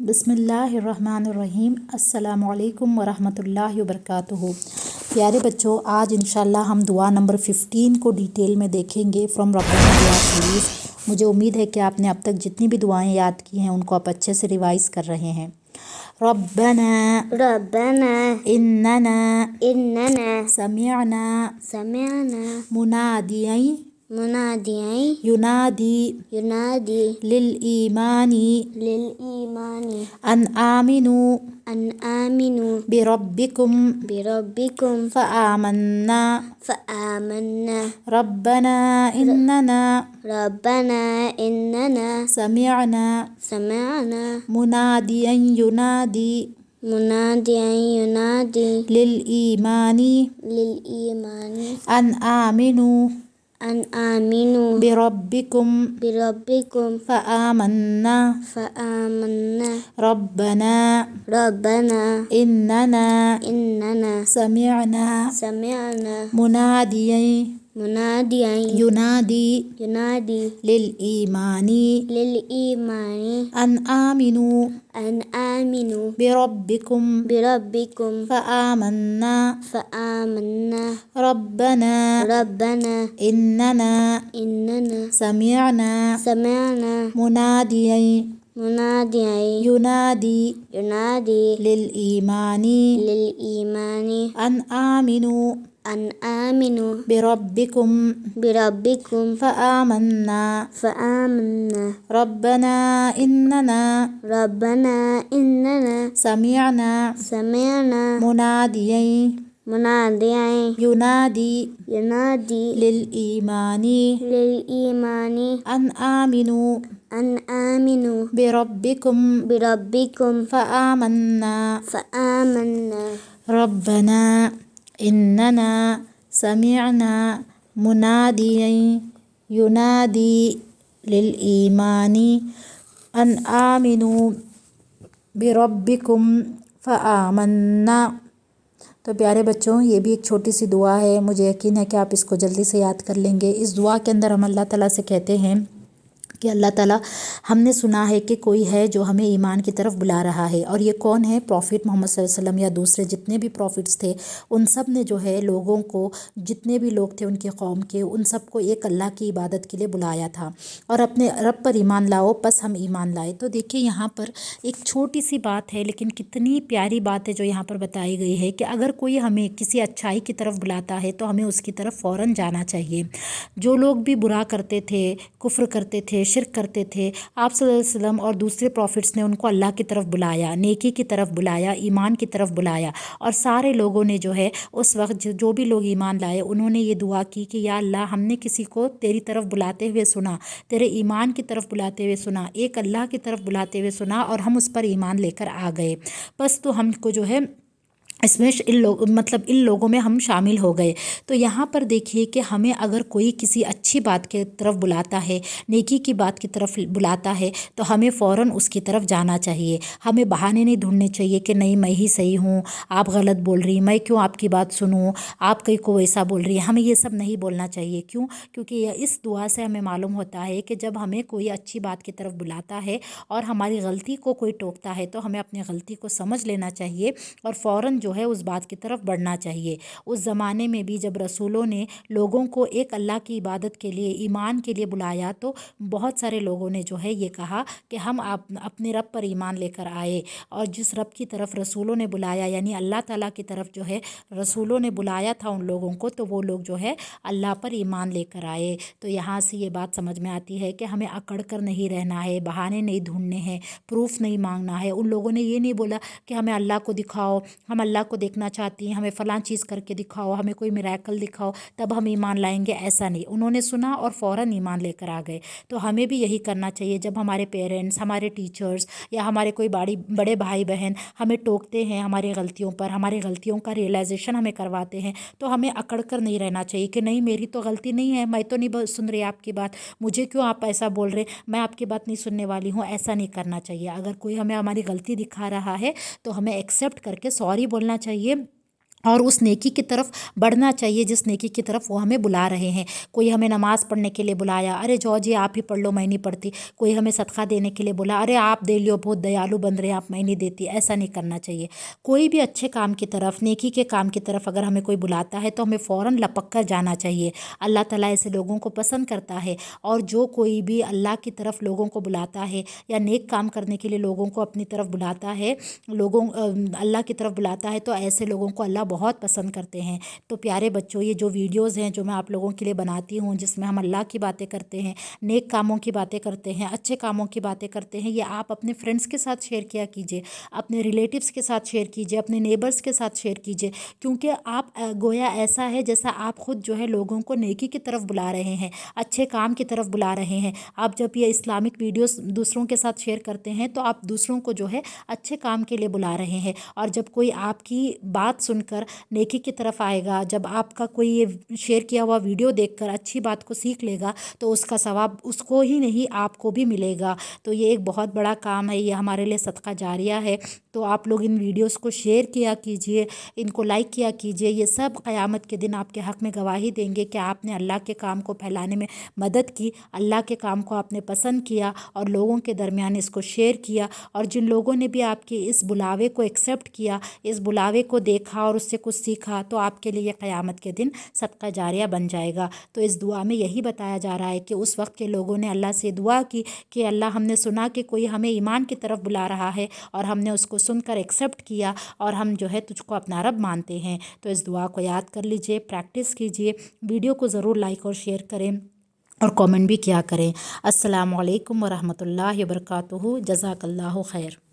बिस्मिल्लाहिर्रहमानिर्रहीम। अस्सलामु अलैकुम वरहमतुल्लाहि वबरकातुहू। प्यारे बच्चों, आज इंशाल्लाह हम दुआ नंबर 15 को डिटेल में देखेंगे फ्रॉम रब्बाना दुआ सीरीज़। मुझे उम्मीद है कि आपने अब तक जितनी भी दुआएं याद की हैं उनको आप अच्छे से रिवाइज़ कर रहे हैं। रब्बना रब्बना इन्नना इन्नना समिअना समिअना मुनादियन मुनादियन युनादी युनादी लिल ईमानी लिल ईमानी अन आमिनु अन आमिनु बिरब्बिकुम बिरब्बिकुम फ़आमन्ना फ़आमन्ना रब्बना इन्नना रब्बना इन्नना समिअना समिअना मुनादियन युनादी मुनादियन युनादी लिल ईमानी लिल ईमानी अन आमिनु अन आमिनु बिरब्बिकुम बिरब्बिकुम फ़आमन्ना फ़आमन्ना रब्बना रब्बना इन्नना इन्नना समिअना समिअना मुनादियन मुनादियन युनादी युनादी लिल ईमानी लिल ईमानी अन आमिनु अन आमिनु बिरब्बिकुम बिरब्बिकुम फ़आमन्ना फ़आमन्ना रब्बना रब्बना इन्नना इन्नना समिअना समिअना मुनादियन मुनादियन युनादी युनादी लिल ईमानी लिल ईमानी अन आमिनु अन आमिनु बिरब्बिकुम बिरब्बिकुम फ़आमन्ना फ़आमन्ना रब्बना इन्नना रब्बना इन्नना समिअना समिअना मुनादियन मुनादियन युनादी युनादी लिल ईमानी लिल ईमानी अन आमिनु अन आमिनु बिरब्बिकुम बिरब्बिकुम फ़आमन्ना फ़आमन्ना रब्बना इन्नना समिअना मुनादियन युनादी लिल ईमानी अन आमिनु बिरब्बिकुम फ़आमन्ना। तो प्यारे बच्चों, ये भी एक छोटी सी दुआ है। मुझे यकीन है कि आप इसको जल्दी से याद कर लेंगे। इस दुआ के अंदर हम अल्लाह ताला से कहते हैं कि अल्लाह ताला, हमने सुना है कि कोई है जो हमें ईमान की तरफ बुला रहा है। और ये कौन है? प्रॉफिट मोहम्मद सल्लल्लाहु अलैहि वसल्लम या दूसरे जितने भी प्रॉफिट्स थे, उन सब ने जो है लोगों को, जितने भी लोग थे उनके कौम के, उन सबको एक अल्लाह की इबादत के लिए बुलाया था और अपने रब पर ईमान लाओ। बस हम ईमान लाए। तो देखिए, यहाँ पर एक छोटी सी बात है, लेकिन कितनी प्यारी बात है जो यहाँ पर बताई गई है कि अगर कोई हमें किसी अच्छाई की तरफ बुलाता है तो हमें उसकी तरफ फ़ौरन जाना चाहिए। जो लोग भी बुरा करते थे, कुफ्र करते थे, शिरक करते थे, आप सल्लल्लाहु अलैहि वसल्लम और दूसरे प्रॉफिट्स ने उनको अल्लाह की तरफ बुलाया, नेकी की तरफ बुलाया, ईमान की तरफ बुलाया। और सारे लोगों ने जो है उस वक्त जो भी लोग ईमान लाए, उन्होंने ये दुआ की कि या अल्लाह, हमने किसी को तेरी तरफ बुलाते हुए सुना, तेरे ईमान की तरफ बुलाते हुए सुना, एक अल्लाह की तरफ बुलाते हुए सुना और हम उस पर ईमान लेकर आ गए। बस तो हमको जो है इसमें इन लोगों में हम शामिल हो गए। तो यहाँ पर देखिए कि हमें अगर कोई किसी अच्छी बात की तरफ बुलाता है, नेकी की बात की तरफ बुलाता है, तो हमें फ़ौरन उसकी तरफ जाना चाहिए। हमें बहाने नहीं ढूंढने चाहिए कि नहीं, मैं ही सही हूँ, आप गलत बोल रही, मैं क्यों आपकी बात सुनूँ, आप कहीं को ऐसा बोल रही है। हमें ये सब नहीं बोलना चाहिए। क्यों? क्योंकि इस दुआ से हमें मालूम होता है कि जब हमें कोई अच्छी बात की तरफ बुलाता है और हमारी गलती को कोई टोकता है, तो हमें अपनी गलती को समझ लेना चाहिए और फ़ौरन जो है उस बात की तरफ बढ़ना चाहिए। उस ज़माने में भी जब रसूलों ने लोगों को एक अल्लाह की इबादत के लिए, ईमान के लिए बुलाया, तो बहुत सारे लोगों ने जो है ये कहा कि हम अपने रब पर ईमान लेकर आए। और जिस रब की तरफ रसूलों ने बुलाया, यानी अल्लाह ताला की तरफ जो है रसूलों ने बुलाया था उन लोगों को, तो वो लोग जो है अल्लाह पर ईमान लेकर आए। तो यहाँ से ये बात समझ में आती है कि हमें अकड़ कर नहीं रहना है, बहाने नहीं ढूंढने हैं, प्रूफ नहीं मांगना है। उन लोगों ने ये नहीं बोला कि हमें अल्लाह को दिखाओ, हम अल्लाह को देखना चाहती हैं, हमें फ़लाँ चीज़ करके दिखाओ, हमें कोई मिरेकल दिखाओ, तब हम ईमान लाएंगे। ऐसा नहीं, उन्होंने सुना और फ़ौरन ईमान लेकर आ गए। तो हमें भी यही करना चाहिए। जब हमारे पेरेंट्स, हमारे टीचर्स या हमारे कोई बड़े भाई बहन हमें टोकते हैं हमारी गलतियों पर, हमारी गलतियों का रियलाइजेशन हमें करवाते हैं, तो हमें अकड़ कर नहीं रहना चाहिए कि नहीं, मेरी तो गलती नहीं है, मैं तो नहीं सुन रही आपकी बात, मुझे क्यों आप ऐसा बोल रहे, मैं आपकी बात नहीं सुनने वाली हूँ। ऐसा नहीं करना चाहिए। अगर कोई हमें हमारी गलती दिखा रहा है तो हमें एक्सेप्ट करके सॉरी बोलना चाहिए اور اس نیکی کی طرف بڑھنا چاہیے جس نیکی کی طرف وہ ہمیں بلا رہے ہیں۔ کوئی ہمیں نماز پڑھنے کے لیے بلایا، ارے جاؤ جی آپ ہی پڑھ لو میں نہیں پڑھتی۔ کوئی ہمیں صدقہ دینے کے لیے بولا، ارے آپ دے لو بہت دیالو بن رہے ہیں آپ، میں نہیں دیتی۔ ایسا نہیں کرنا چاہیے۔ کوئی بھی اچھے کام کی طرف، نیکی کے کام کی طرف اگر ہمیں کوئی بلاتا ہے تو ہمیں فوراً لپک کر جانا چاہیے۔ اللہ تعالیٰ ایسے لوگوں کو پسند کرتا ہے، اور جو کوئی بھی اللہ کی طرف لوگوں کو بلاتا ہے یا نیک کام کرنے کے لیے لوگوں کو اپنی طرف بلاتا ہے، اللہ کی طرف بلاتا ہے، تو ایسے لوگوں کو اللہ بہت پسند کرتے ہیں۔ تو پیارے بچوں، یہ جو ویڈیوز ہیں جو میں آپ لوگوں کے لیے بناتی ہوں، جس میں ہم اللہ کی باتیں کرتے ہیں، نیک کاموں کی باتیں کرتے ہیں، اچھے کاموں کی باتیں کرتے ہیں، یہ آپ اپنے فرینڈس کے ساتھ شیئر کیا کیجیے، اپنے ریلیٹیوز کے ساتھ شیئر کیجیے، اپنے نیبرز کے ساتھ شیئر کیجیے، کیونکہ آپ گویا ایسا ہے جیسا آپ خود جو ہے لوگوں کو نیکی کی طرف بلا رہے ہیں، اچھے کام کی طرف بلا رہے ہیں۔ آپ جب یہ اسلامک ویڈیوز دوسروں کے ساتھ شیئر کرتے ہیں تو آپ دوسروں کو جو ہے اچھے کام کے لیے بلا رہے ہیں، اور جب کوئی آپ کی بات سن کر نیکی کی طرف آئے گا، جب آپ کا کوئی یہ شیئر کیا ہوا ویڈیو دیکھ کر اچھی بات کو سیکھ لے گا، تو اس کا ثواب اس کو ہی نہیں آپ کو بھی ملے گا۔ تو یہ ایک بہت بڑا کام ہے، یہ ہمارے لیے صدقہ جاریہ ہے۔ تو آپ لوگ ان ویڈیوز کو شیئر کیا کیجئے، ان کو لائک کیا کیجئے، یہ سب قیامت کے دن آپ کے حق میں گواہی دیں گے کہ آپ نے اللہ کے کام کو پھیلانے میں مدد کی، اللہ کے کام کو آپ نے پسند کیا اور لوگوں کے درمیان اس کو شیئر کیا، اور جن لوگوں نے بھی آپ کے اس بلاوے کو ایکسیپٹ کیا، اس بلاوے کو دیکھا اور اس سے کچھ سیکھا، تو آپ کے لیے یہ قیامت کے دن صدقہ جاریہ بن جائے گا۔ تو اس دعا میں یہی بتایا جا رہا ہے کہ اس وقت کے لوگوں نے اللہ سے دعا کی کہ اللہ ہم نے سنا کہ کوئی ہمیں ایمان کی طرف بلا رہا ہے، اور ہم نے اس کو سن کر ایکسیپٹ کیا، اور ہم جو ہے تجھ کو اپنا رب مانتے ہیں۔ تو اس دعا کو یاد کر لیجئے، پریکٹس کیجئے، ویڈیو کو ضرور لائک اور شیئر کریں اور کامنٹ بھی کیا کریں۔ السلام علیکم ورحمۃ اللہ وبرکاتہ۔ جزاک اللہ خیر۔